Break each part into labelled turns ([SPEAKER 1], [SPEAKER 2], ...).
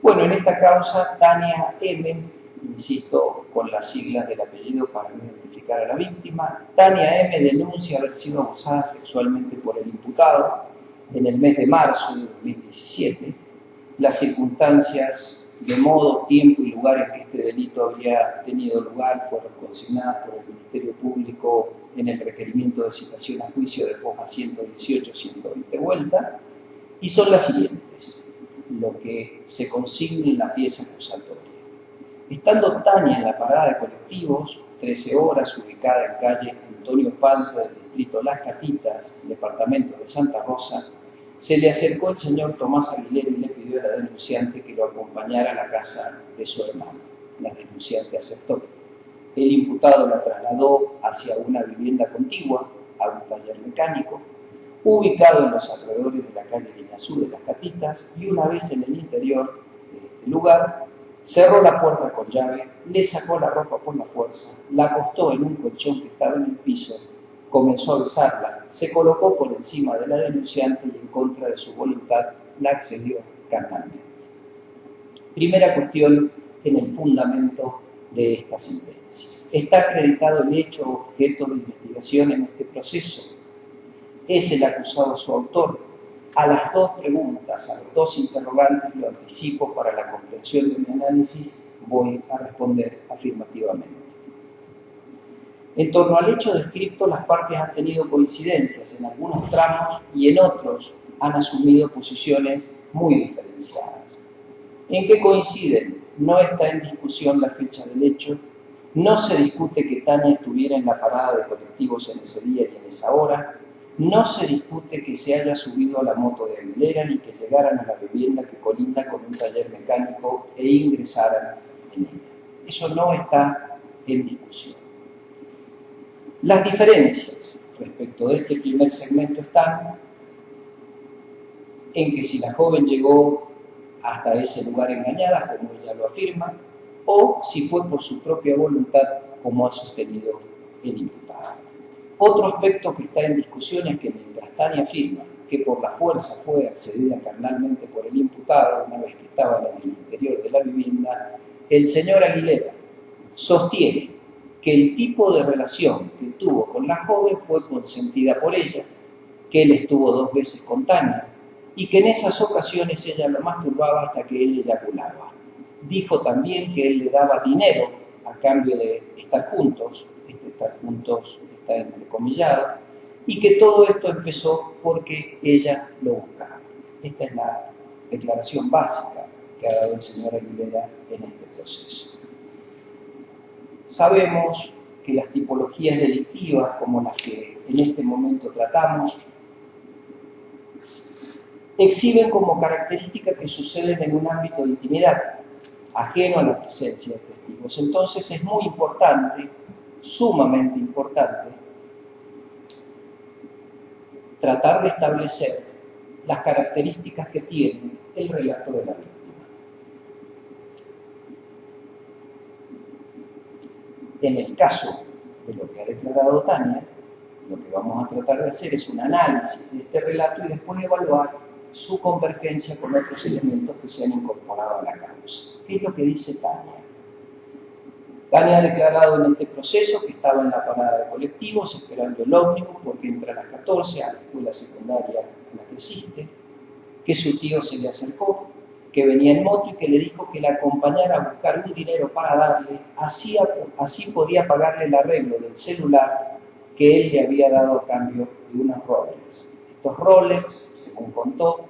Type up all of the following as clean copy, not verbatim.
[SPEAKER 1] Bueno, en esta causa, Tania M., insisto con las siglas del apellido para no identificar a la víctima, Tania M. denuncia haber sido abusada sexualmente por el imputado en el mes de marzo de 2017. Las circunstancias, de modo, tiempo y lugar en que este delito habría tenido lugar fueron consignadas por el Ministerio Público en el requerimiento de citación a juicio de hoja 118-120 vuelta, y son las siguientes, lo que se consigna en la pieza acusatoria. Estando Tania en la parada de colectivos, 13 horas, ubicada en calle Antonio Panza del distrito Las Catitas, departamento de Santa Rosa, se le acercó el señor Tomás Aguilera y le pidió a la denunciante que lo acompañara a la casa de su hermano. La denunciante aceptó. El imputado la trasladó hacia una vivienda contigua, a un taller mecánico, ubicado en los alrededores de la calle Guiñazú de Las Catitas, y una vez en el interior de este lugar, cerró la puerta con llave, le sacó la ropa por la fuerza, la acostó en un colchón que estaba en el piso, comenzó a besarla, se colocó por encima de la denunciante y en contra de su voluntad la accedió carnalmente. Primera cuestión en el fundamento de esta sentencia. ¿Está acreditado el hecho objeto de investigación en este proceso? ¿Es el acusado su autor? A las dos preguntas, a los dos interrogantes, lo anticipo para la comprensión de mi análisis, voy a responder afirmativamente. En torno al hecho descrito, las partes han tenido coincidencias en algunos tramos y en otros han asumido posiciones muy diferenciadas. ¿En qué coinciden? No está en discusión la fecha del hecho, no se discute que Tania estuviera en la parada de colectivos en ese día y en esa hora, no se discute que se haya subido a la moto de Aguilera ni que llegaran a la vivienda que colinda con un taller mecánico e ingresaran en ella. Eso no está en discusión. Las diferencias respecto de este primer segmento están en que si la joven llegó hasta ese lugar engañada, como ella lo afirma, o si fue por su propia voluntad, como ha sostenido el imputado. Otro aspecto que está en discusión es que mientras Tania afirma que por la fuerza fue accedida carnalmente por el imputado una vez que estaban en el interior de la vivienda, el señor Aguilera sostiene que el tipo de relación que tuvo con la joven fue consentida por ella, que él estuvo 2 veces con Tania y que en esas ocasiones ella lo masturbaba hasta que él eyaculaba. Dijo también que él le daba dinero a cambio de estar juntos, estar juntos está entrecomillado, y que todo esto empezó porque ella lo buscaba. Esta es la declaración básica que ha dado el señor Aguilera en este proceso. Sabemos que las tipologías delictivas, como las que en este momento tratamos, exhiben como característica que suceden en un ámbito de intimidad, ajeno a la presencia de testigos. Entonces es muy importante, sumamente importante, tratar de establecer las características que tiene el relato de la víctima. En el caso de lo que ha declarado Tania, lo que vamos a tratar de hacer es un análisis de este relato y después evaluar su convergencia con otros elementos que se han incorporado a la causa. ¿Qué es lo que dice Tania? Tania ha declarado en este proceso que estaba en la parada de colectivos esperando el ómnibus porque entra a las 14 a la escuela secundaria a la que asiste, que su tío se le acercó, que venía en moto y que le dijo que la acompañara a buscar un dinero para darle, así podía pagarle el arreglo del celular que él le había dado a cambio de unos roles. Estos roles, según contó,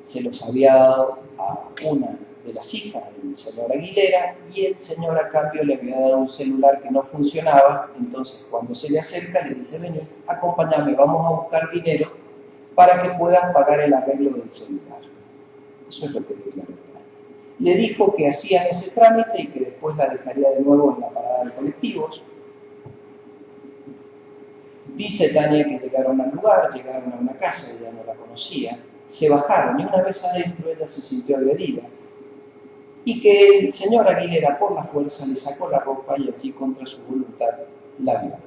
[SPEAKER 1] se los había dado a una de las hijas del señor Aguilera y el señor a cambio le había dado un celular que no funcionaba. Entonces cuando se le acerca le dice: vení, acompáñame, vamos a buscar dinero para que puedas pagar el arreglo del celular. Eso es lo que declaró Tania. Le dijo que hacían ese trámite y que después la dejaría de nuevo en la parada de colectivos. Dice Tania que llegaron al lugar, llegaron a una casa, ella no la conocía, se bajaron y una vez adentro ella se sintió agredida y que el señor Aguilera por la fuerza le sacó la ropa y allí contra su voluntad la violó.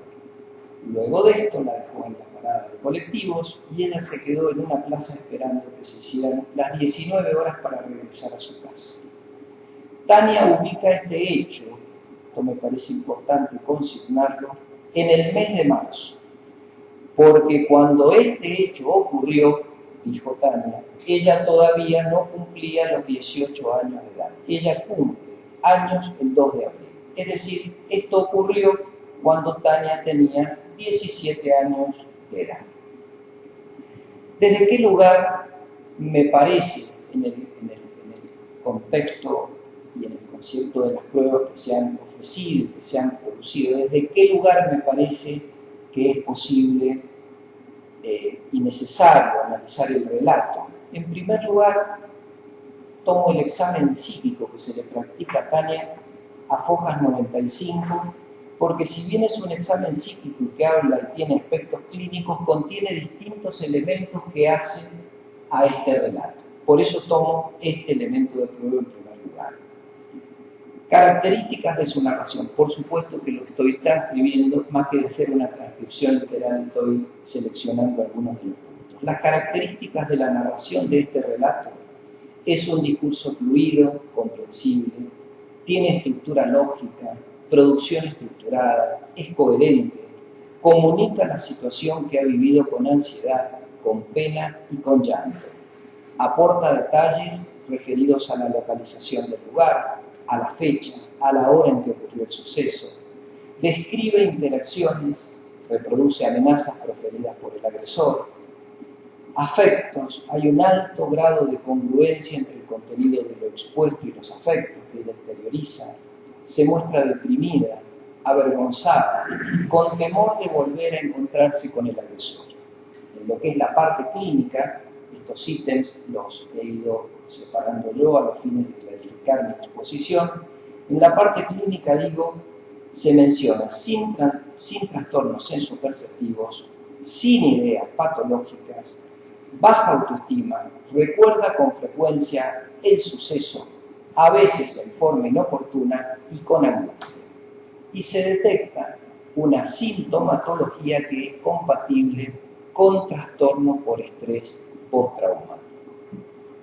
[SPEAKER 1] Luego de esto la dejó en la parada de colectivos y ella se quedó en una plaza esperando que se hicieran las 19 horas para regresar a su casa. Tania ubica este hecho, esto me parece importante consignarlo, en el mes de marzo, porque cuando este hecho ocurrió, dijo Tania, ella todavía no cumplía los 18 años de edad. Ella cumple años el 2 de abril. Es decir, esto ocurrió cuando Tania tenía 17 años de edad. ¿Desde qué lugar me parece, en el contexto y en el concierto de las pruebas que se han ofrecido, que se han producido, desde qué lugar me parece que es posible y necesario analizar el relato? En primer lugar, tomo el examen psíquico que se le practica a Tania a Fojas 95, porque si bien es un examen psíquico que habla y tiene aspectos clínicos, contiene distintos elementos que hacen a este relato. Por eso tomo este elemento de prueba en primer lugar. Características de su narración. Por supuesto que lo estoy transcribiendo, más que de hacer una transcripción literal, estoy seleccionando algunos de los puntos. Las características de la narración de este relato: es un discurso fluido, comprensible, tiene estructura lógica, producción estructurada, es coherente, comunica la situación que ha vivido con ansiedad, con pena y con llanto, aporta detalles referidos a la localización del lugar, a la fecha, a la hora en que ocurrió el suceso, describe interacciones, reproduce amenazas proferidas por el agresor, afectos, hay un alto grado de congruencia entre el contenido de lo expuesto y los afectos que ella exterioriza, se muestra deprimida, avergonzada, con temor de volver a encontrarse con el agresor. En lo que es la parte clínica, estos ítems los he ido separando yo a los fines de clarificar mi exposición. En la parte clínica, digo, se menciona sin trastornos sensoperceptivos, sin ideas patológicas, baja autoestima, recuerda con frecuencia el suceso, a veces en forma inoportuna y con angustia. Y se detecta una sintomatología que es compatible con trastorno por estrés postraumático.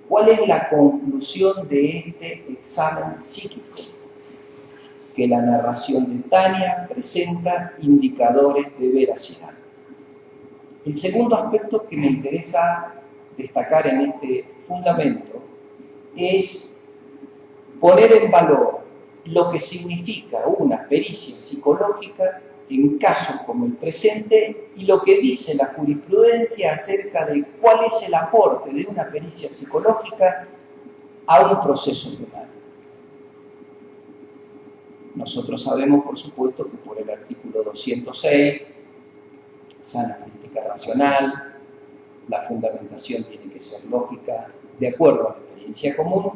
[SPEAKER 1] ¿Cuál es la conclusión de este examen psíquico? Que la narración de Tania presenta indicadores de veracidad. El segundo aspecto que me interesa destacar en este fundamento es poner en valor lo que significa una pericia psicológica en casos como el presente y lo que dice la jurisprudencia acerca de cuál es el aporte de una pericia psicológica a un proceso penal. Nosotros sabemos, por supuesto, que por el artículo 206, sana crítica racional, la fundamentación tiene que ser lógica, de acuerdo a la experiencia común,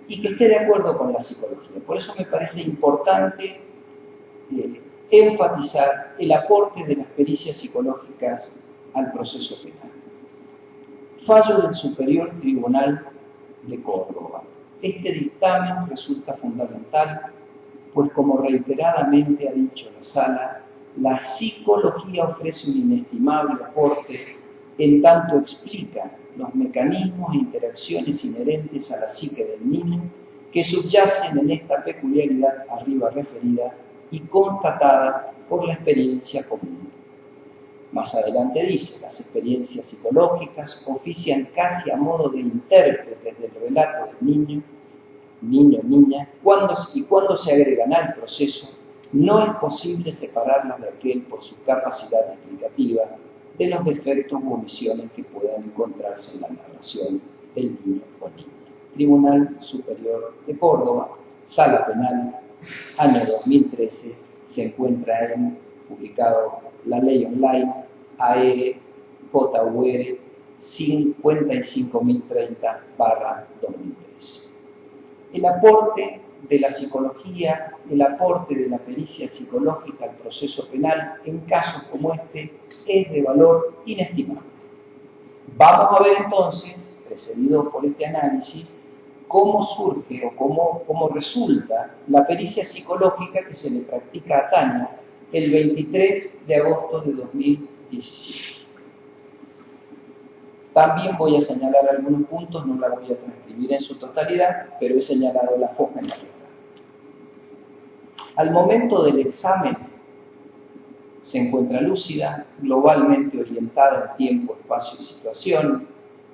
[SPEAKER 1] y que esté de acuerdo con la psicología. Por eso me parece importante enfatizar el aporte de las pericias psicológicas al proceso penal. Fallo del Superior Tribunal de Córdoba. Este dictamen resulta fundamental, pues como reiteradamente ha dicho la Sala, la psicología ofrece un inestimable aporte en tanto explica los mecanismos e interacciones inherentes a la psique del niño que subyacen en esta peculiaridad arriba referida y constatada por la experiencia común. Más adelante dice, las experiencias psicológicas ofician casi a modo de intérpretes del relato del niña, cuando se agregan al proceso, no es posible separarlas de aquel por su capacidad explicativa de los defectos u omisiones que puedan encontrarse en la narración del niño o niña. Tribunal Superior de Córdoba, Sala Penal, año 2013, se encuentra publicado la ley online AR-JUR 55.030/2013. El aporte de la psicología, el aporte de la pericia psicológica al proceso penal en casos como este es de valor inestimable. Vamos a ver entonces, precedido por este análisis, cómo surge o cómo resulta la pericia psicológica que se le practica a Tania el 23 de agosto de 2017. También voy a señalar algunos puntos, no la voy a transcribir en su totalidad, pero he señalado la forma en la que está. Al momento del examen, se encuentra lúcida, globalmente orientada en tiempo, espacio y situación,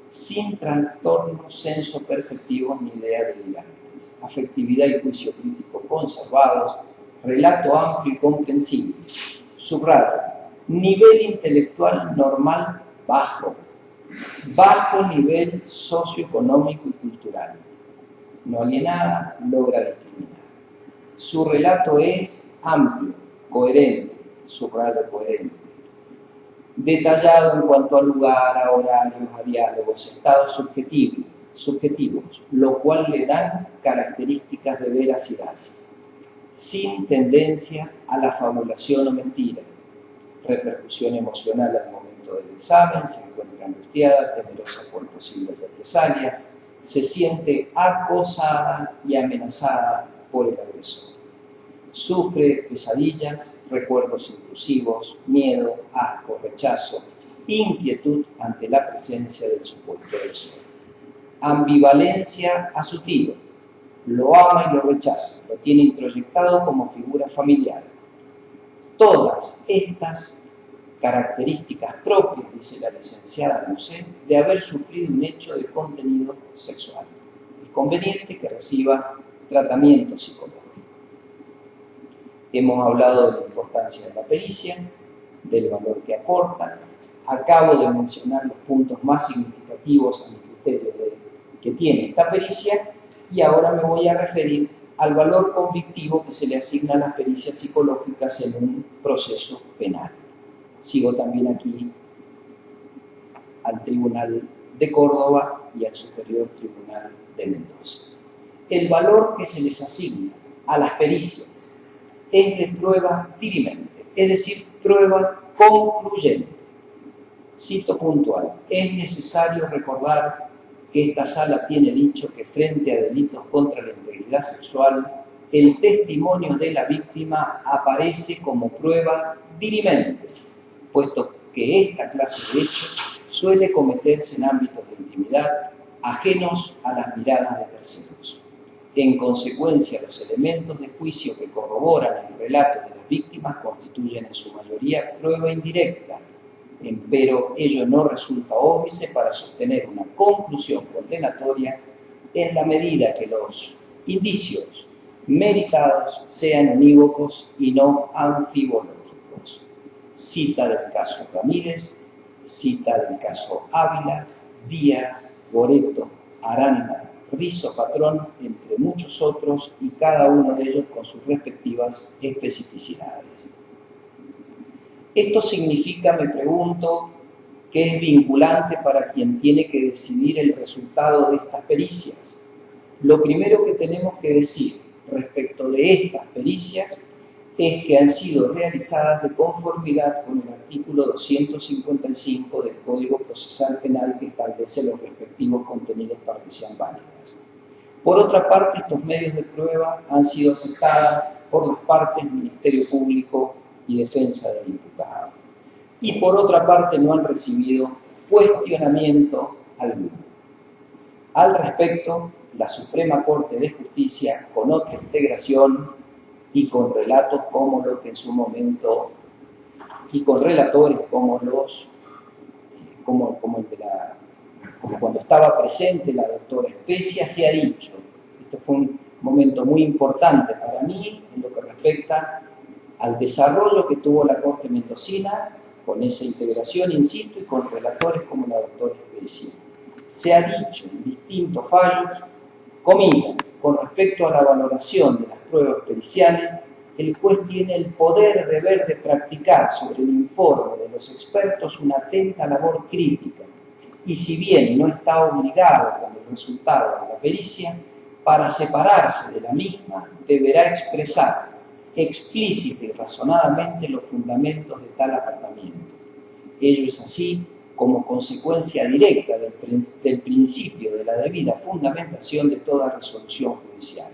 [SPEAKER 1] sin trastornos senso-perceptivos ni ideas delirantes, afectividad y juicio crítico conservados, relato amplio y comprensible. Subrayo, nivel intelectual normal bajo, bajo nivel socioeconómico y cultural. No alienada, logra discriminar. Su relato es amplio, coherente, subrayo coherente, detallado en cuanto a lugar, a horarios, a diálogos, estados subjetivos, lo cual le dan características de veracidad, sin tendencia a la fabulación o mentira. Repercusión emocional al momento del examen, se encuentra angustiada, temerosa por posibles represalias, se siente acosada y amenazada por el agresor. Sufre pesadillas, recuerdos intrusivos, miedo, asco, rechazo, inquietud ante la presencia del supuesto agresor. Ambivalencia a su tío, lo ama y lo rechaza, lo tiene introyectado como figura familiar. Todas estas características propias, dice la licenciada Lucet, de haber sufrido un hecho de contenido sexual. Es conveniente que reciba tratamiento psicológico. Hemos hablado de la importancia de la pericia, del valor que aporta. Acabo de mencionar los puntos más significativos a mi criterio que tiene esta pericia, y ahora me voy a referir al valor convictivo que se le asigna a las pericias psicológicas en un proceso penal. Sigo también aquí al Tribunal de Córdoba y al Superior Tribunal de Mendoza. El valor que se les asigna a las pericias es de prueba dirimente, es decir, prueba concluyente. Cito puntual, es necesario recordar que esta sala tiene dicho que frente a delitos contra la integridad sexual, el testimonio de la víctima aparece como prueba dirimente, puesto que esta clase de hechos suele cometerse en ámbitos de intimidad ajenos a las miradas de terceros. En consecuencia, los elementos de juicio que corroboran el relato de las víctimas constituyen en su mayoría prueba indirecta, empero ello no resulta óbice para sostener una conclusión condenatoria en la medida que los indicios meritados sean unívocos y no anfibológicos. Cita del caso Ramírez, cita del caso Ávila, Díaz, Goreto, Aranda, Rizo Patrón, entre muchos otros, y cada uno de ellos con sus respectivas especificidades. Esto significa, me pregunto, que es vinculante para quien tiene que decidir el resultado de estas pericias. Lo primero que tenemos que decir respecto de estas pericias es que han sido realizadas de conformidad con el artículo 255 del Código Procesal Penal, que establece los respectivos contenidos para que sean válidas. Por otra parte, estos medios de prueba han sido aceptadas por las partes Ministerio Público y defensa del imputado. Y por otra parte no han recibido cuestionamiento alguno. Al respecto, la Suprema Corte de Justicia, con otra integración y con relatos como lo que en su momento, y con relatores como cuando estaba presente la doctora Especia, se ha dicho, esto fue un momento muy importante para mí en lo que respecta al desarrollo que tuvo la Corte Mendocina, con esa integración, insisto, y con relatores como la doctora Especia. Se ha dicho en distintos fallos, comillas, con respecto a la valoración de las pruebas periciales, el juez tiene el poder, deber de practicar sobre el informe de los expertos una atenta labor crítica, y si bien no está obligado con el resultado de la pericia, para separarse de la misma deberá expresar explícita y razonadamente los fundamentos de tal apartamiento. Ello es así como consecuencia directa del principio de la debida fundamentación de toda resolución judicial.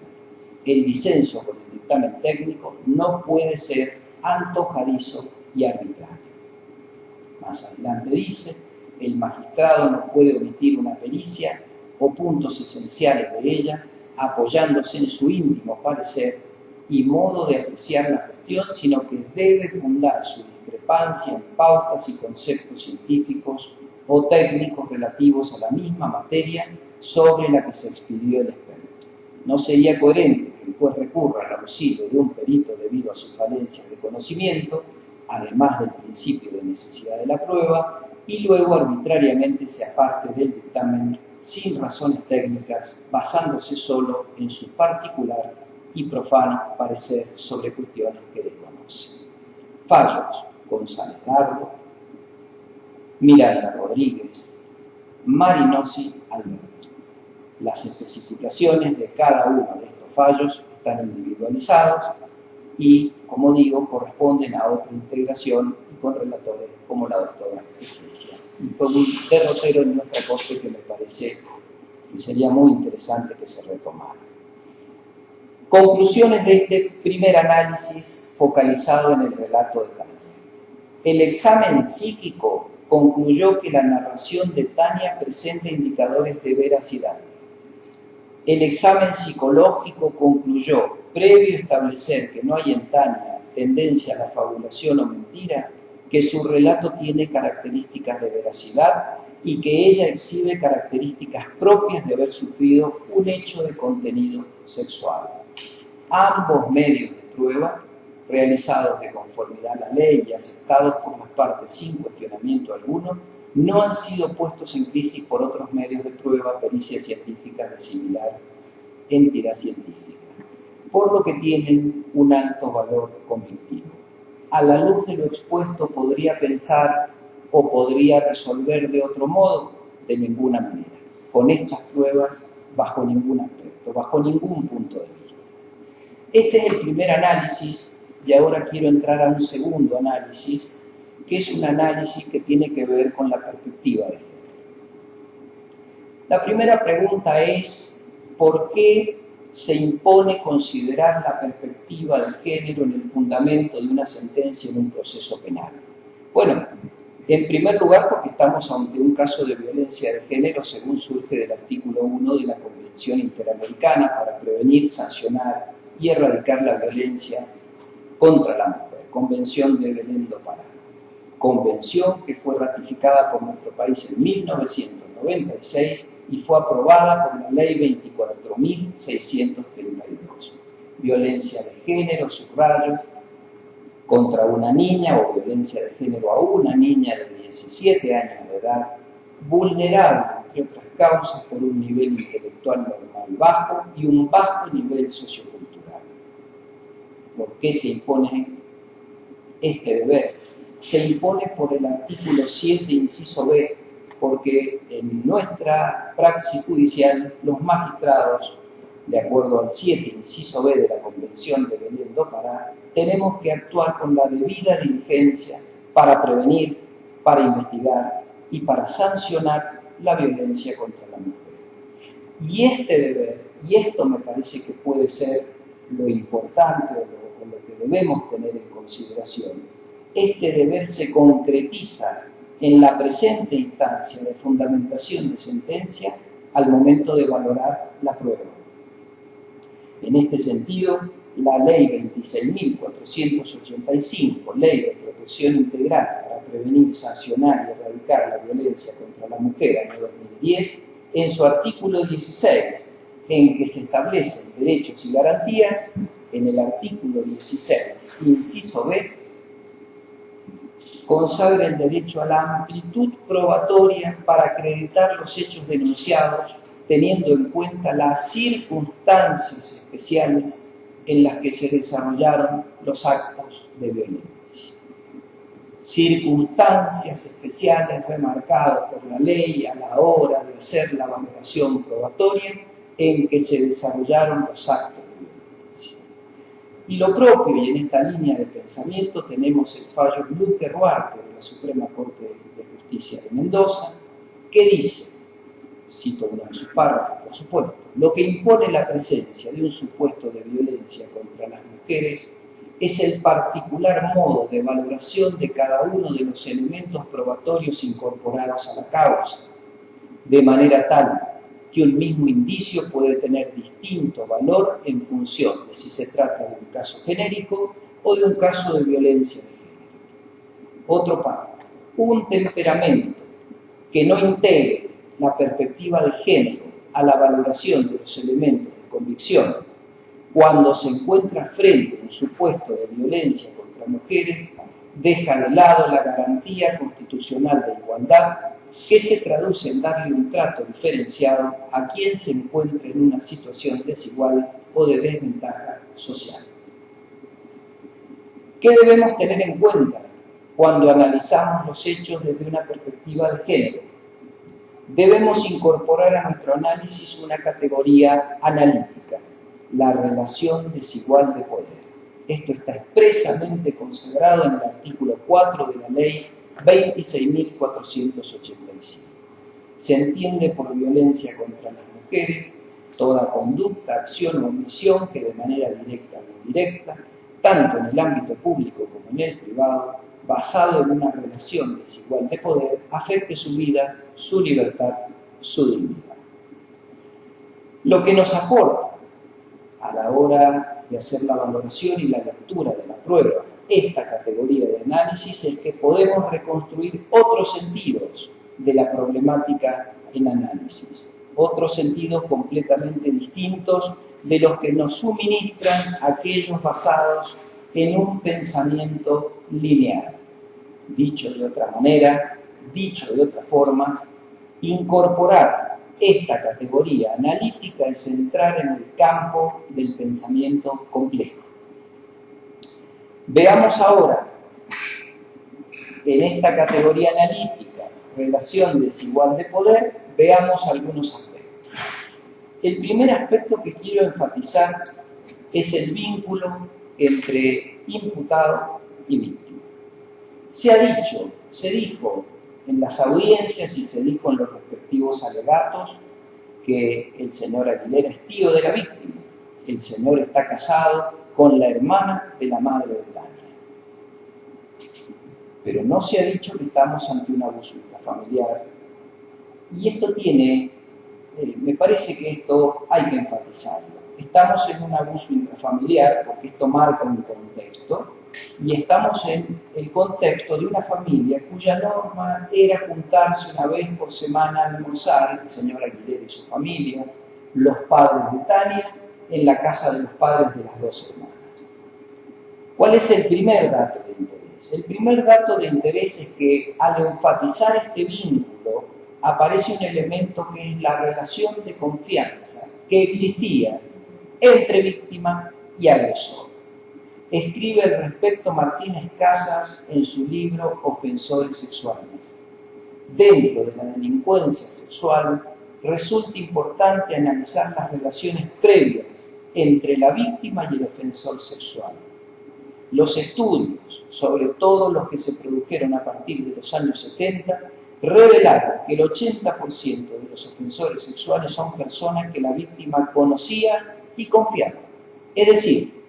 [SPEAKER 1] El disenso con el dictamen técnico no puede ser antojadizo y arbitrario. Más adelante dice, el magistrado no puede omitir una pericia o puntos esenciales de ella, apoyándose en su íntimo parecer y modo de apreciar la cuestión, sino que debe fundar su discrepancia en pautas y conceptos científicos o técnicos relativos a la misma materia sobre la que se expidió el experto. No sería coherente que el juez recurra al auxilio de un perito debido a sus falencias de conocimiento, además del principio de necesidad de la prueba, y luego arbitrariamente se aparte del dictamen sin razones técnicas, basándose solo en su particular y profano parecer sobre cuestiones que desconoce. Fallos: González Dardo, Miranda Rodríguez, Marinosi Alberto. Las especificaciones de cada uno de estos fallos están individualizados y, como digo, corresponden a otra integración y con relatores como la doctora Iglesia. Y fue un derrotero en nuestra corte que me parece que sería muy interesante que se retomara. Conclusiones de este primer análisis focalizado en el relato de Tania. El examen psíquico concluyó que la narración de Tania presenta indicadores de veracidad. El examen psicológico concluyó, previo a establecer que no hay en Tania tendencia a la fabulación o mentira, que su relato tiene características de veracidad y que ella exhibe características propias de haber sufrido un hecho de contenido sexual. Ambos medios de prueba, realizados de conformidad a la ley y aceptados por las partes sin cuestionamiento alguno, no han sido puestos en crisis por otros medios de prueba, pericias científicas de similar entidad científica, por lo que tienen un alto valor conductivo. A la luz de lo expuesto, ¿podría pensar o podría resolver de otro modo? De ninguna manera. Con estas pruebas, bajo ningún aspecto, bajo ningún punto de vista. Este es el primer análisis y ahora quiero entrar a un segundo análisis, que es un análisis que tiene que ver con la perspectiva de género. La primera pregunta es, ¿por qué se impone considerar la perspectiva de género en el fundamento de una sentencia en un proceso penal? Bueno, en primer lugar porque estamos ante un caso de violencia de género según surge del artículo 1 de la Convención Interamericana para prevenir, sancionar y erradicar la violencia contra la mujer, Convención de Belén do Pará. Convención que fue ratificada por nuestro país en 1996 y fue aprobada por la Ley 24.632. Violencia de género, subrayo, contra una niña o violencia de género a una niña de 17 años de edad, vulnerable, entre otras causas, por un nivel intelectual normal bajo y un bajo nivel sociocultural. ¿Por qué se impone este deber? Se impone por el artículo 7, inciso B, porque en nuestra praxis judicial los magistrados, de acuerdo al 7, inciso B de la Convención de Belén do Pará, tenemos que actuar con la debida diligencia para prevenir, para investigar y para sancionar la violencia contra la mujer. Y este deber, y esto me parece que puede ser lo importante o lo que debemos tener en consideración, este deber se concretiza en la presente instancia de fundamentación de sentencia al momento de valorar la prueba. En este sentido, la Ley 26.485, Ley de Protección Integral para prevenir, sancionar y erradicar la violencia contra la mujer, año 2010, en su artículo 16, en que se establecen derechos y garantías, en el artículo 16, inciso B, consagra el derecho a la amplitud probatoria para acreditar los hechos denunciados, teniendo en cuenta las circunstancias especiales en las que se desarrollaron los actos de violencia. Circunstancias especiales remarcadas por la ley a la hora de hacer la valoración probatoria en que se desarrollaron los actos de violencia. Y lo propio, y en esta línea de pensamiento tenemos el fallo Luque Ruarte de la Suprema Corte de Justicia de Mendoza, que dice, cito uno de sus párrafos, por supuesto, lo que impone la presencia de un supuesto de violencia contra las mujeres es el particular modo de valoración de cada uno de los elementos probatorios incorporados a la causa, de manera tal que un mismo indicio puede tener distinto valor en función de si se trata de un caso genérico o de un caso de violencia de género. Otro párrafo. Un temperamento que no integre la perspectiva de género a la valoración de los elementos de convicción, cuando se encuentra frente a un supuesto de violencia contra mujeres, deja de lado la garantía constitucional de igualdad que se traduce en darle un trato diferenciado a quien se encuentre en una situación desigual o de desventaja social. ¿Qué debemos tener en cuenta cuando analizamos los hechos desde una perspectiva de género? Debemos incorporar a nuestro análisis una categoría analítica, la relación desigual de poder. Esto está expresamente consagrado en el artículo 4 de la Ley 26.485. Se entiende por violencia contra las mujeres toda conducta, acción o omisión que de manera directa o indirecta, tanto en el ámbito público como en el privado, basado en una relación desigual de poder, afecte su vida, su libertad, su dignidad. Lo que nos aporta a la hora de hacer la valoración y la lectura de la prueba esta categoría de análisis es que podemos reconstruir otros sentidos de la problemática en análisis, otros sentidos completamente distintos de los que nos suministran aquellos basados en un pensamiento lineal. Dicho de otra manera, dicho de otra forma, incorporar esta categoría analítica es entrar en el campo del pensamiento complejo. Veamos ahora, en esta categoría analítica, relación desigual de poder, veamos algunos aspectos. El primer aspecto que quiero enfatizar es el vínculo entre imputado y víctima. Se dijo en las audiencias y se dijo en los respectivos alegatos que el señor Aguilera es tío de la víctima. El señor está casado con la hermana de la madre de Tania. Pero no se ha dicho que estamos ante un abuso intrafamiliar. Y esto tiene, me parece que esto hay que enfatizarlo. Estamos en un abuso intrafamiliar porque esto marca un contexto, y estamos en el contexto de una familia cuya norma era juntarse una vez por semana a almorzar, el señor Aguilera y su familia, los padres de Tania, en la casa de los padres de las dos hermanas. ¿Cuál es el primer dato de interés? El primer dato de interés es que al enfatizar este vínculo aparece un elemento que es la relación de confianza que existía entre víctima y agresor. Escribe al respecto Martínez Casas en su libro Ofensores Sexuales. Dentro de la delincuencia sexual resulta importante analizar las relaciones previas entre la víctima y el ofensor sexual. Los estudios, sobre todo los que se produjeron a partir de los años 70, revelaron que el 80% de los ofensores sexuales son personas que la víctima conocía y confiaba. Es decir,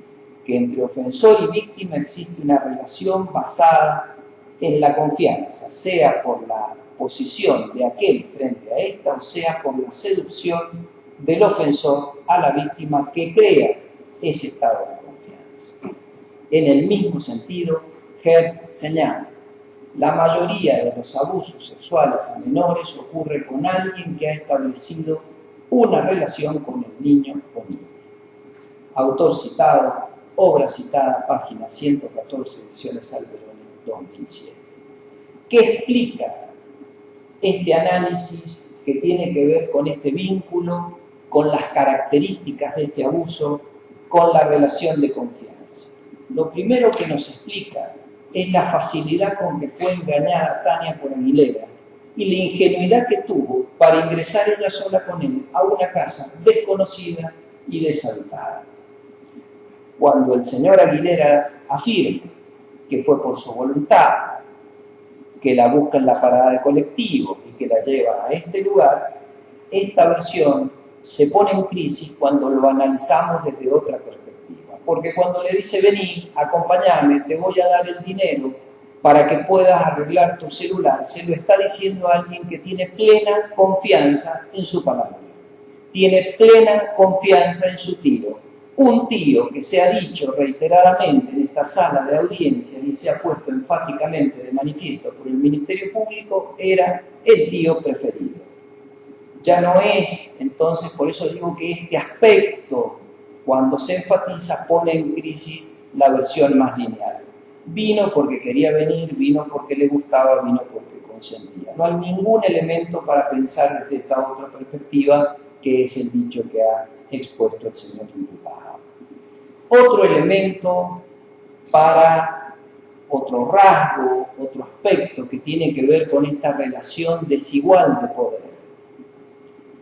[SPEAKER 1] que entre ofensor y víctima existe una relación basada en la confianza, sea por la posición de aquel frente a esta, o sea por la seducción del ofensor a la víctima que crea ese estado de confianza. En el mismo sentido, Herb señala, la mayoría de los abusos sexuales a menores ocurre con alguien que ha establecido una relación con el niño o niña. Autor citado, obra citada, página 114, ediciones Alberoni, 2007. ¿Qué explica este análisis que tiene que ver con este vínculo, con las características de este abuso, con la relación de confianza? Lo primero que nos explica es la facilidad con que fue engañada Tania por Aguilera y la ingenuidad que tuvo para ingresar ella sola con él a una casa desconocida y deshabitada. Cuando el señor Aguilera afirma que fue por su voluntad, que la busca en la parada de colectivo y que la lleva a este lugar, esta versión se pone en crisis cuando lo analizamos desde otra perspectiva. porque cuando le dice vení, acompáñame, te voy a dar el dinero para que puedas arreglar tu celular, se lo está diciendo a alguien que tiene plena confianza en su palabra, tiene plena confianza en su tío. Un tío que se ha dicho reiteradamente en esta sala de audiencia y se ha puesto enfáticamente de manifiesto por el Ministerio Público era el tío preferido. Ya no es, entonces por eso digo que este aspecto, cuando se enfatiza, pone en crisis la versión más lineal. Vino porque quería venir, vino porque le gustaba, vino porque consentía. No hay ningún elemento para pensar desde esta otra perspectiva, que es el dicho que ha expuesto el señor imputado. Otro elemento para otro rasgo, otro aspecto que tiene que ver con esta relación desigual de poder,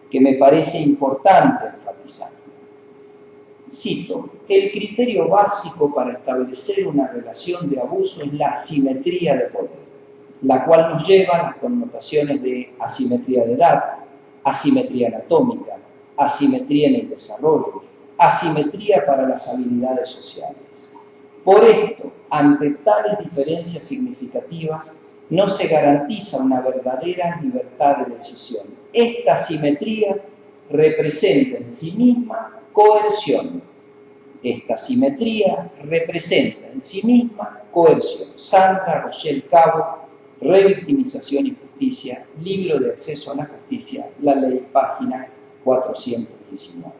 [SPEAKER 1] que me parece importante enfatizar. Cito, el criterio básico para establecer una relación de abuso es la asimetría de poder, la cual nos lleva a las connotaciones de asimetría de edad, asimetría anatómica, asimetría en el desarrollo, asimetría para las habilidades sociales. Por esto, ante tales diferencias significativas, no se garantiza una verdadera libertad de decisión. Esta asimetría representa en sí misma coerción. Esta asimetría representa en sí misma coerción. Sandra Rochelle Cabo, Revictimización y Justicia, Libro de Acceso a la Justicia, la Ley, página 419.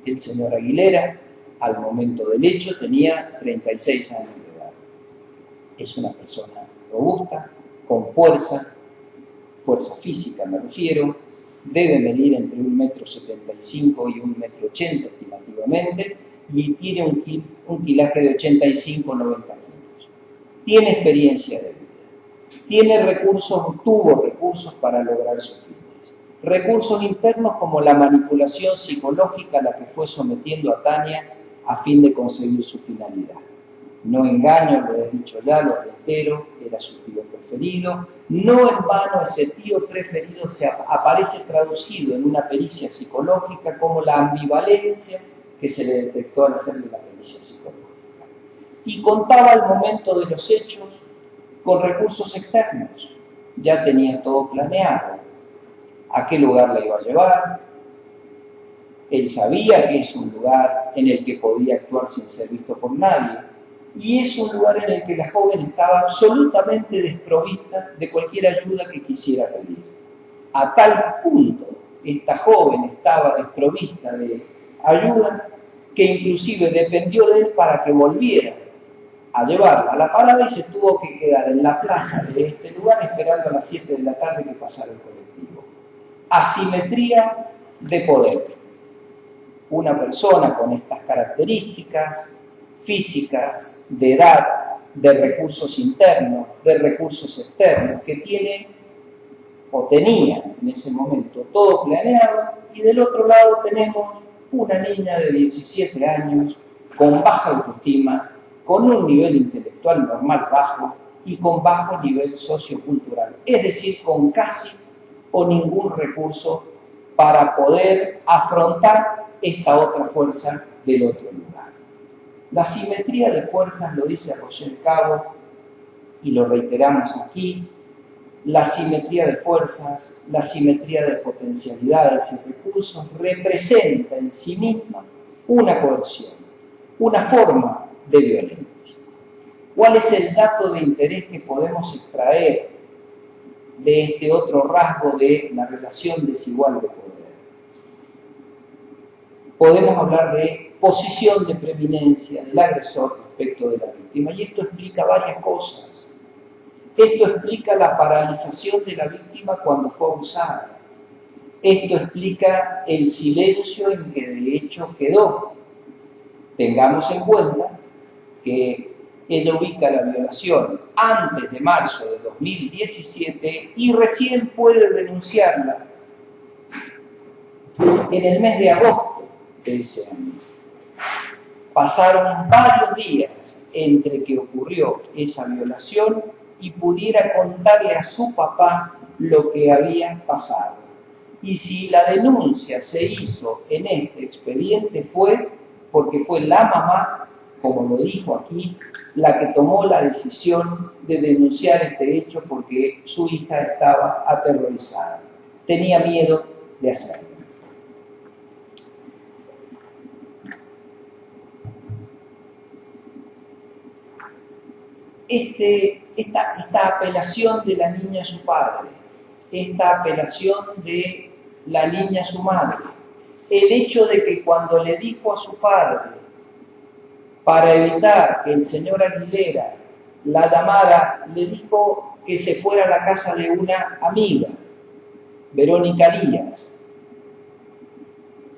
[SPEAKER 1] El señor Aguilera, al momento del hecho, tenía 36 años de edad. Es una persona robusta, con fuerza física me refiero, debe medir entre 1,75 m y 1,80 m estimativamente, y tiene un kilaje de 85-90 kilos. Tiene experiencia de vida, tuvo recursos para lograr sus fines. Recursos internos como la manipulación psicológica a la que fue sometiendo a Tania a fin de conseguir su finalidad. No engaño, lo he dicho ya, lo reitero, era su tío preferido. No en vano ese tío preferido aparece traducido en una pericia psicológica como la ambivalencia que se le detectó al hacerle la pericia psicológica. Y contaba al momento de los hechos con recursos externos. Ya tenía todo planeado. A qué lugar la iba a llevar. Él sabía que es un lugar en el que podía actuar sin ser visto por nadie. Y es un lugar en el que la joven estaba absolutamente desprovista de cualquier ayuda que quisiera pedir. A tal punto, esta joven estaba desprovista de ayuda que inclusive dependió de él para que volviera a llevarla a la parada y se tuvo que quedar en la plaza de este lugar esperando a las 7 de la tarde que pasara el colectivo. Asimetría de poder. Una persona con estas características físicas, de edad, de recursos internos, de recursos externos, que tiene o tenía en ese momento todo planeado, y del otro lado tenemos una niña de 17 años con baja autoestima, con un nivel intelectual normal bajo y con bajo nivel sociocultural, es decir, con casi o ningún recurso para poder afrontar esta otra fuerza del otro lugar. La simetría de fuerzas, lo dice Rochelle Cabo, y lo reiteramos aquí, la simetría de fuerzas, la simetría de potencialidades y recursos representa en sí misma una coerción, una forma de violencia. ¿Cuál es el dato de interés que podemos extraer de este otro rasgo de la relación desigual de poder? Podemos hablar de posición de preeminencia del agresor respecto de la víctima, y esto explica varias cosas. Esto explica la paralización de la víctima cuando fue abusada. Esto explica el silencio en que de hecho quedó. Tengamos en cuenta que ella ubica la violación antes de marzo de 2017 y recién puede denunciarla en el mes de agosto de ese año. Pasaron varios días entre que ocurrió esa violación y pudiera contarle a su papá lo que había pasado. Y si la denuncia se hizo en este expediente fue porque fue la mamá como lo dijo aquí, la que tomó la decisión de denunciar este hecho porque su hija estaba aterrorizada. Tenía miedo de hacerlo. Esta apelación de la niña a su padre, esta apelación de la niña a su madre, el hecho de que cuando le dijo a su padre, para evitar que el señor Aguilera la llamara, le dijo que se fuera a la casa de una amiga, Verónica Díaz.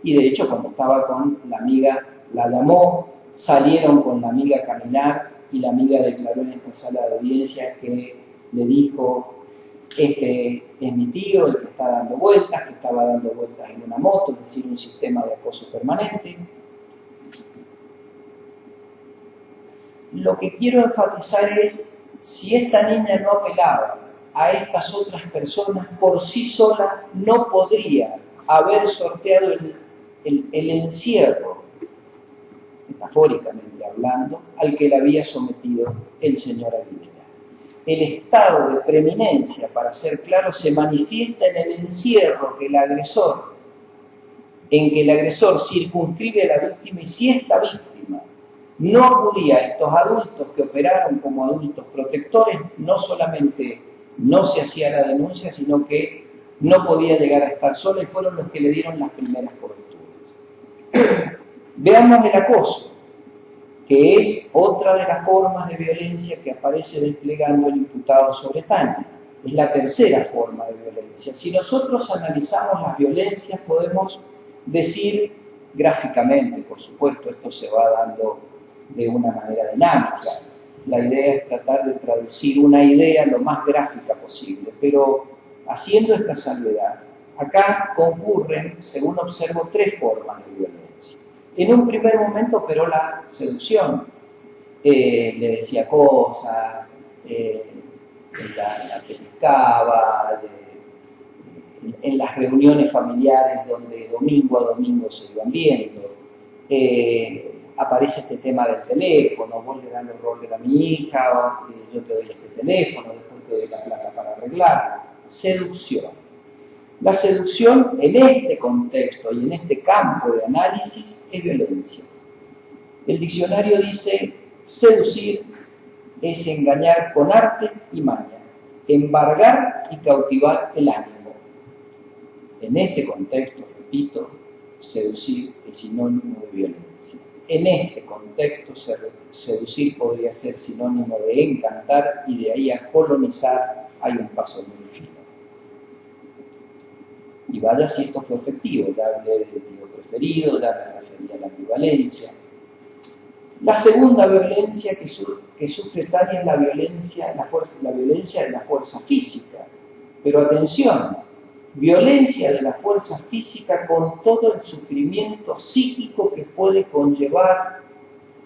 [SPEAKER 1] Y de hecho, cuando estaba con la amiga, la llamó, salieron con la amiga a caminar y la amiga declaró en esta sala de audiencia que le dijo: este es mi tío, el que está dando vueltas, que estaba dando vueltas en una moto, es decir, un sistema de acoso permanente. Lo que quiero enfatizar es, si esta niña no apelaba a estas otras personas, por sí sola no podría haber sorteado el encierro, metafóricamente hablando, al que la había sometido el señor Aguilera. El estado de preeminencia, para ser claro, se manifiesta en el encierro que el agresor, en que el agresor circunscribe a la víctima, y si esta víctima no acudía a estos adultos que operaron como adultos protectores, no solamente no se hacía la denuncia, sino que no podía llegar a estar sola, y fueron los que le dieron las primeras coberturas. Veamos el acoso, que es otra de las formas de violencia que aparece desplegando el imputado sobre Tania. Es la tercera forma de violencia. Si nosotros analizamos las violencias, podemos decir gráficamente, por supuesto, esto se va dando de una manera dinámica. La idea es tratar de traducir una idea lo más gráfica posible, pero haciendo esta salvedad, acá concurren, según observo, tres formas de violencia. En un primer momento operó la seducción, le decía cosas, la pellizcaba, en las reuniones familiares donde domingo a domingo se iban viendo. Aparece este tema del teléfono: vos le das el rol a mi hija, yo te doy este teléfono, después te doy la plata para arreglarlo. Seducción. La seducción en este contexto y en este campo de análisis es violencia. El diccionario dice: seducir es engañar con arte y maña, embargar y cautivar el ánimo. En este contexto, repito, seducir es sinónimo de violencia. En este contexto, seducir podría ser sinónimo de encantar, y de ahí a colonizar hay un paso muy fino. Y vaya si esto fue efectivo, ya hablé del tío preferido, ya me refería a la ambivalencia. La segunda violencia que sufre Tania es la violencia de la fuerza física. Pero atención, violencia de la fuerza física con todo el sufrimiento psíquico que puede conllevar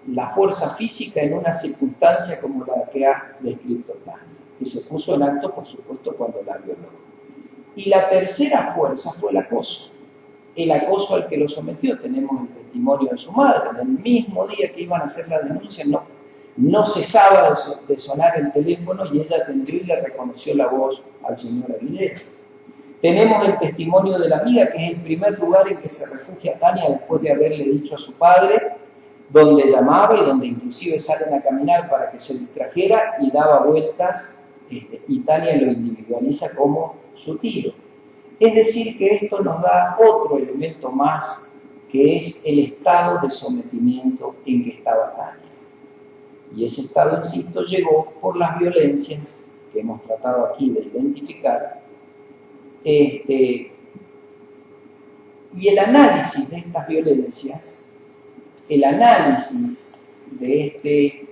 [SPEAKER 1] la fuerza física en una circunstancia como la que ha descrito Tania, que se puso en acto, por supuesto, cuando la violó. Y la tercera fuerza fue el acoso al que lo sometió. Tenemos el testimonio de su madre: en el mismo día que iban a hacer la denuncia no cesaba de sonar el teléfono, y ella atendió y le reconoció la voz al señor Aguilera. Tenemos el testimonio de la amiga, que es el primer lugar en que se refugia Tania después de haberle dicho a su padre, donde llamaba y donde inclusive salen a caminar para que se distrajera, y daba vueltas, y Tania lo individualiza como su tío. Es decir, que esto nos da otro elemento más, que es el estado de sometimiento en que estaba Tania. Y ese estado, insisto, llegó por las violencias que hemos tratado aquí de identificar. Y el análisis de estas violencias, el análisis de este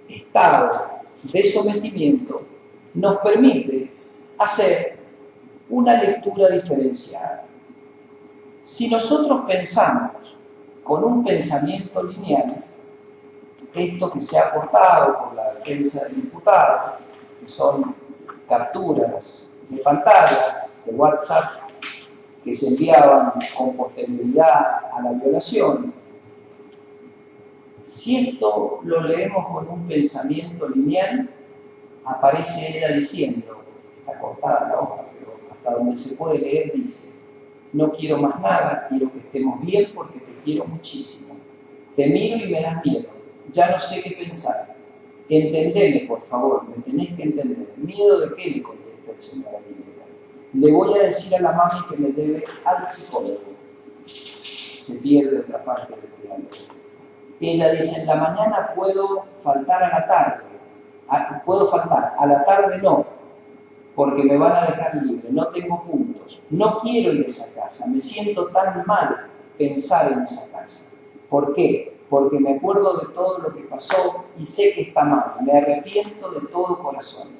[SPEAKER 1] estado de sometimiento, nos permite hacer una lectura diferenciada. Si nosotros pensamos con un pensamiento lineal, esto que se ha aportado por la defensa del imputado, que son capturas de pantallas, de WhatsApp, que se enviaban con posterioridad a la violación, Si esto lo leemos con un pensamiento lineal, aparece ella diciendo, está cortada la hoja, pero hasta donde se puede leer dice, no quiero más nada, quiero que estemos bien porque te quiero muchísimo. Te miro y me das miedo, ya no sé qué pensar. Entendeme, por favor, me tenés que entender. ¿Miedo de qué?, le contesta el señor Aguilera. Le voy a decir a la mami que me debe al psicólogo. Se pierde otra parte del diálogo. Ella dice, en la mañana puedo faltar a la tarde. Puedo faltar, a la tarde no, porque me van a dejar libre, no tengo puntos. No quiero ir a esa casa, me siento tan mal pensar en esa casa. ¿Por qué? Porque me acuerdo de todo lo que pasó y sé que está mal, me arrepiento de todo corazón.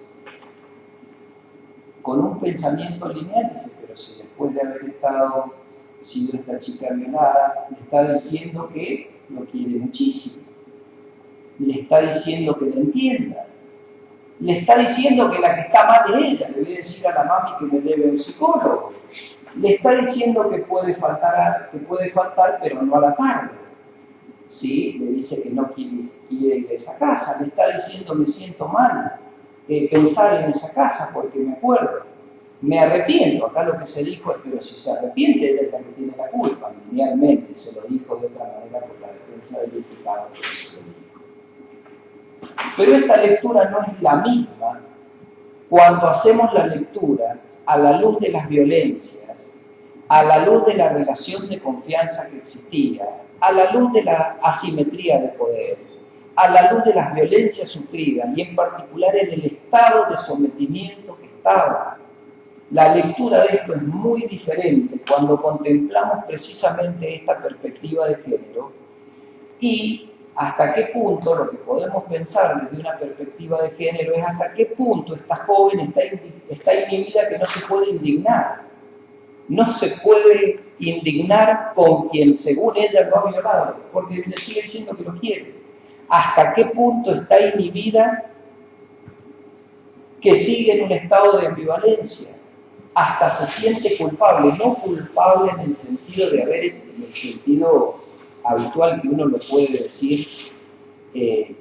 [SPEAKER 1] Con un pensamiento lineal dice, pero si después de haber sido esta chica violada, le está diciendo que lo quiere muchísimo, le está diciendo que le entienda, le está diciendo que la que está mal es ella, le voy a decir a la mami que me debe un psicólogo, le está diciendo que puede faltar, pero no a la tarde. ¿Sí? Le dice que no quiere ir a esa casa, le está diciendo me siento mal pensar en esa casa porque me acuerdo, me arrepiento. Acá lo que se dijo es, pero si se arrepiente, ella es la que tiene la culpa. Linealmente se lo dijo de otra manera por la defensa del imputado, por eso lo dijo. Pero esta lectura no es la misma cuando hacemos la lectura a la luz de las violencias, a la luz de la relación de confianza que existía, a la luz de la asimetría de poder, a la luz de las violencias sufridas y en particular en el estado de sometimiento que estaba. La lectura de esto es muy diferente cuando contemplamos precisamente esta perspectiva de género y hasta qué punto lo que podemos pensar desde una perspectiva de género es hasta qué punto esta joven está inhibida que no se puede indignar. No se puede indignar con quien según ella lo ha violado, porque le sigue diciendo que lo quiere. ¿Hasta qué punto está inhibida que sigue en un estado de ambivalencia? Hasta se siente culpable, no culpable en el sentido de en el sentido habitual que uno lo puede decir, en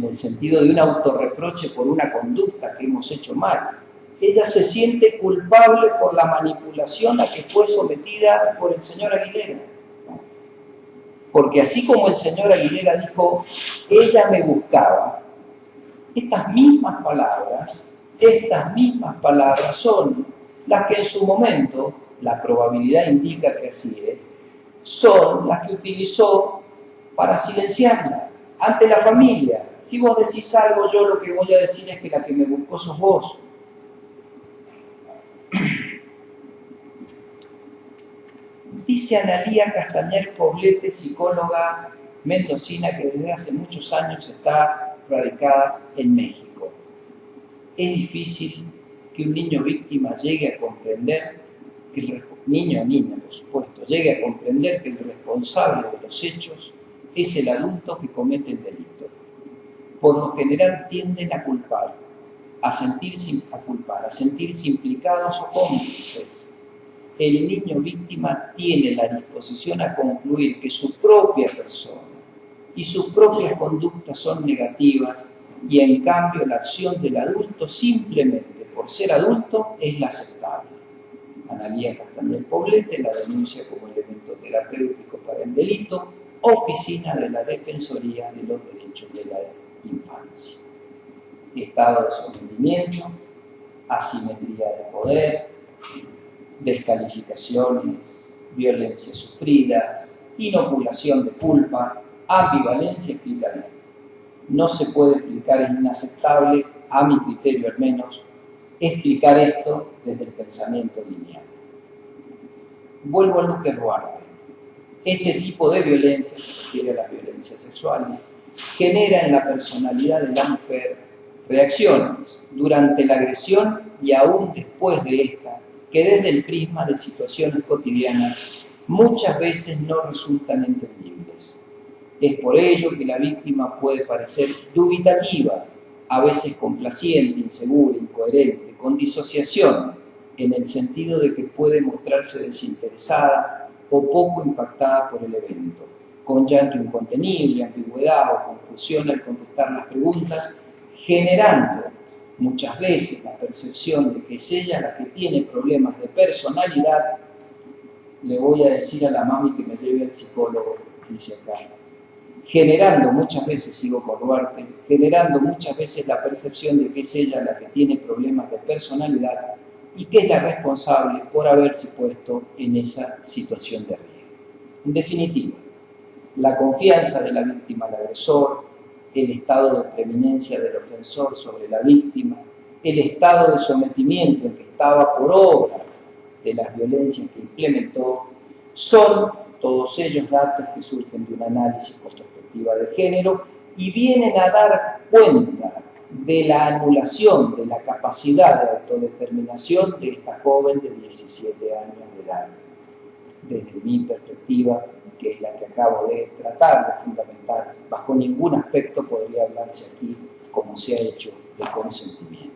[SPEAKER 1] el sentido de un autorreproche por una conducta que hemos hecho mal. Ella se siente culpable por la manipulación a que fue sometida por el señor Aguilera. Porque así como el señor Aguilera dijo, ella me buscaba, estas mismas palabras son las que en su momento, la probabilidad indica que así es, son las que utilizó para silenciarla ante la familia. Si vos decís algo, yo lo que voy a decir es que la que me buscó sos vos. Dice Analía Castañer Poblete, psicóloga mendocina que desde hace muchos años está radicada en México. Es difícil que un niño víctima llegue a comprender, niño o niña por supuesto, llegue a comprender que el responsable de los hechos es el adulto que comete el delito. Por lo general tienden a culpar, a sentirse implicados o cómplices. El niño víctima tiene la disposición a concluir que su propia persona y sus propias conductas son negativas y en cambio la acción del adulto simplemente por ser adulto es la aceptable. Analía Castañer Poblete la denuncia como elemento terapéutico para el delito, Oficina de la Defensoría de los Derechos de la Infancia. Estado de sometimiento, asimetría de poder, descalificaciones, violencias sufridas, inoculación de culpa, ambivalencia explicada. No se puede explicar, es inaceptable, a mi criterio al menos, explicar esto desde el pensamiento lineal. Vuelvo a Luque Ruarte. Este tipo de violencia, se refiere a las violencias sexuales, genera en la personalidad de la mujer reacciones durante la agresión y aún después de esta, que desde el prisma de situaciones cotidianas muchas veces no resultan entendibles. Es por ello que la víctima puede parecer dubitativa, a veces complaciente, insegura, incoherente, con disociación, en el sentido de que puede mostrarse desinteresada o poco impactada por el evento, con llanto incontenible, ambigüedad o confusión al contestar las preguntas, generando muchas veces la percepción de que es ella la que tiene problemas de personalidad. Le voy a decir a la mami que me lleve al psicólogo, dice acá. Generando muchas veces, sigo por Duarte, generando muchas veces la percepción de que es ella la que tiene problemas de personalidad y que es la responsable por haberse puesto en esa situación de riesgo. En definitiva, la confianza de la víctima al agresor, el estado de preeminencia del ofensor sobre la víctima, el estado de sometimiento en que estaba por obra de las violencias que implementó, son todos ellos datos que surgen de un análisis con perspectiva de género y vienen a dar cuenta de la anulación de la capacidad de autodeterminación de esta joven de 17 años de edad. Desde mi perspectiva, que es la que acabo de tratar de fundamentar, bajo ningún aspecto podría hablarse aquí, como se ha hecho, de consentimiento.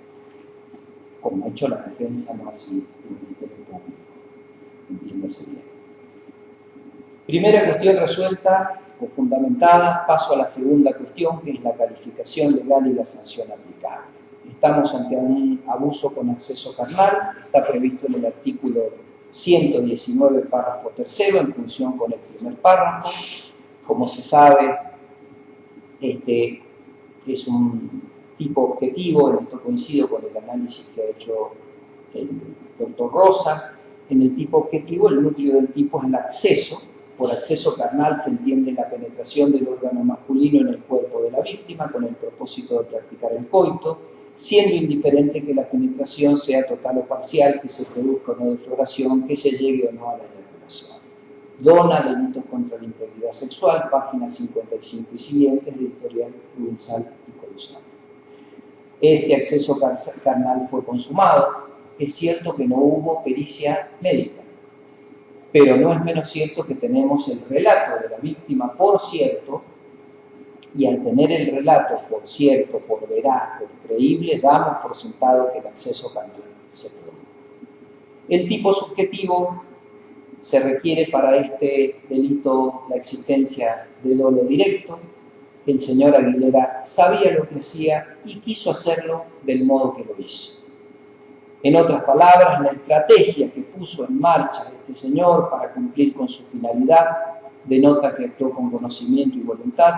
[SPEAKER 1] Como ha hecho la defensa, no así el Ministerio Público. Entiéndase bien. Primera cuestión resuelta o fundamentada, paso a la segunda cuestión, que es la calificación legal y la sanción aplicable. Estamos ante un abuso con acceso carnal, está previsto en el artículo 119, párrafo tercero, en función con el primer párrafo. Como se sabe, este es un tipo objetivo, en esto coincido con el análisis que ha hecho el doctor Rosas. En el tipo objetivo, el núcleo del tipo es el acceso. Por acceso carnal se entiende la penetración del órgano masculino en el cuerpo de la víctima con el propósito de practicar el coito, siendo indiferente que la penetración sea total o parcial, que se produzca o no defloración, que se llegue o no a la eyaculación. Dona, delitos contra la integridad sexual, páginas 55 y siguientes, de Editorial Rubensal y Colosal. Este acceso carnal fue consumado. Es cierto que no hubo pericia médica, pero no es menos cierto que tenemos el relato de la víctima, por cierto, y al tener el relato por cierto, por veraz, por creíble, damos por sentado que el acceso carnal se produjo. El tipo subjetivo se requiere para este delito la existencia de dolo directo. El señor Aguilera sabía lo que hacía y quiso hacerlo del modo que lo hizo. En otras palabras, la estrategia que puso en marcha este señor para cumplir con su finalidad denota que actuó con conocimiento y voluntad.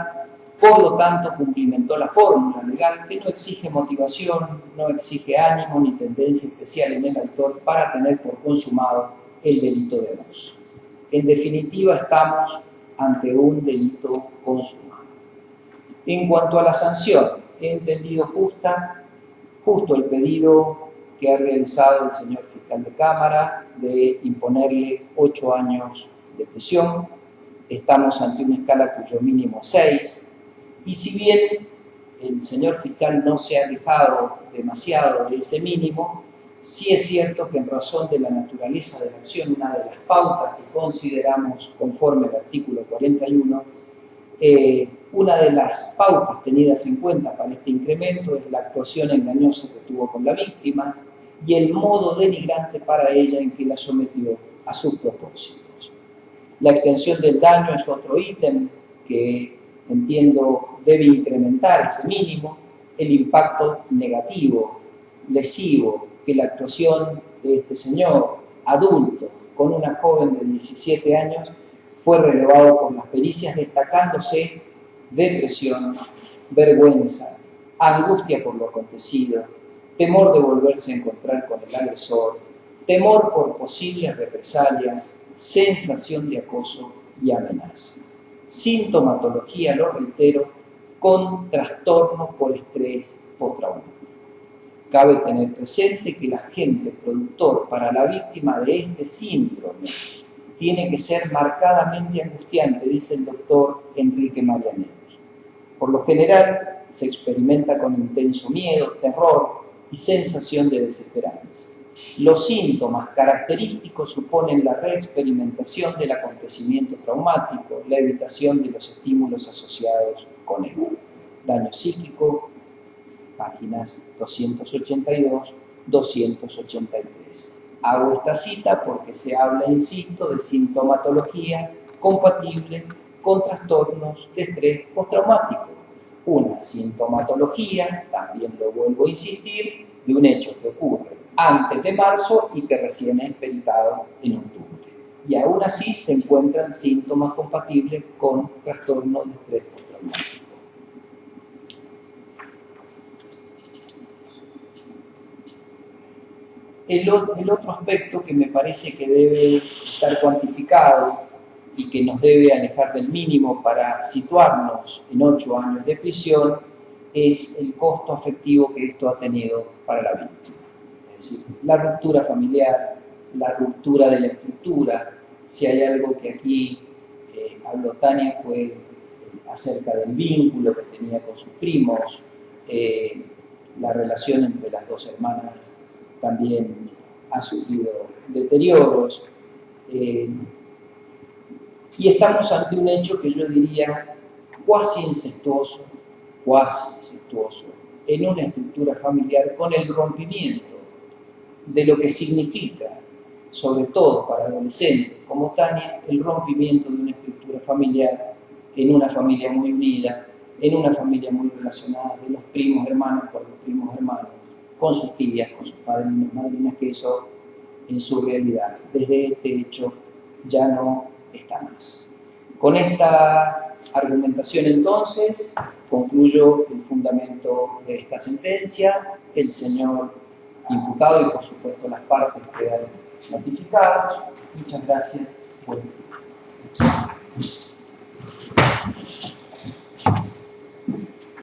[SPEAKER 1] Por lo tanto, cumplimentó la fórmula legal que no exige motivación, no exige ánimo ni tendencia especial en el autor para tener por consumado el delito de abuso. En definitiva, estamos ante un delito consumado. En cuanto a la sanción, he entendido justo el pedido que ha realizado el señor fiscal de Cámara de imponerle 8 años de prisión. Estamos ante una escala cuyo mínimo es 6. Y si bien el señor fiscal no se ha quejado demasiado de ese mínimo, sí es cierto que en razón de la naturaleza de la acción, una de las pautas que consideramos conforme al artículo 41, una de las pautas tenidas en cuenta para este incremento es la actuación engañosa que tuvo con la víctima y el modo denigrante para ella en que la sometió a sus propósitos. La extensión del daño es otro ítem que entiendo debe incrementar este mínimo, el impacto negativo, lesivo, que la actuación de este señor adulto con una joven de 17 años fue relevado por las pericias, destacándose depresión, vergüenza, angustia por lo acontecido, temor de volverse a encontrar con el agresor, temor por posibles represalias, sensación de acoso y amenaza. Sintomatología, lo reitero, con trastornos por estrés postraumático. Cabe tener presente que el agente productor para la víctima de este síndrome tiene que ser marcadamente angustiante, dice el doctor Enrique Marianetti. Por lo general, se experimenta con intenso miedo, terror y sensación de desesperanza. Los síntomas característicos suponen la reexperimentación del acontecimiento traumático, la evitación de los estímulos asociados con él. Daño psíquico, páginas 282, 283. Hago esta cita porque se habla, insisto, de sintomatología compatible con trastornos de estrés postraumático. Una sintomatología, también lo vuelvo a insistir, de un hecho que ocurre antes de marzo y que recién es peritado en octubre. Y aún así se encuentran síntomas compatibles con trastornos de estrés postraumático. El otro aspecto que me parece que debe estar cuantificado y que nos debe alejar del mínimo para situarnos en 8 años de prisión es el costo afectivo que esto ha tenido para la víctima. Es decir, la ruptura familiar, la ruptura de la estructura. Si hay algo que aquí habló Tania fue acerca del vínculo que tenía con sus primos, la relación entre las dos hermanas también ha sufrido deterioros, y estamos ante un hecho que yo diría cuasi incestuoso, en una estructura familiar con el rompimiento de lo que significa, sobre todo para adolescentes como Tania, el rompimiento de una estructura familiar en una familia muy unida, en una familia muy relacionada, de los primos hermanos con los primos hermanos, con sus tías, con sus padrinos, madrinas, que eso en su realidad, desde este hecho, ya no está más. Con esta argumentación entonces, concluyo el fundamento de esta sentencia. El señor imputado y por supuesto las partes quedan notificados. Muchas gracias por el tiempo.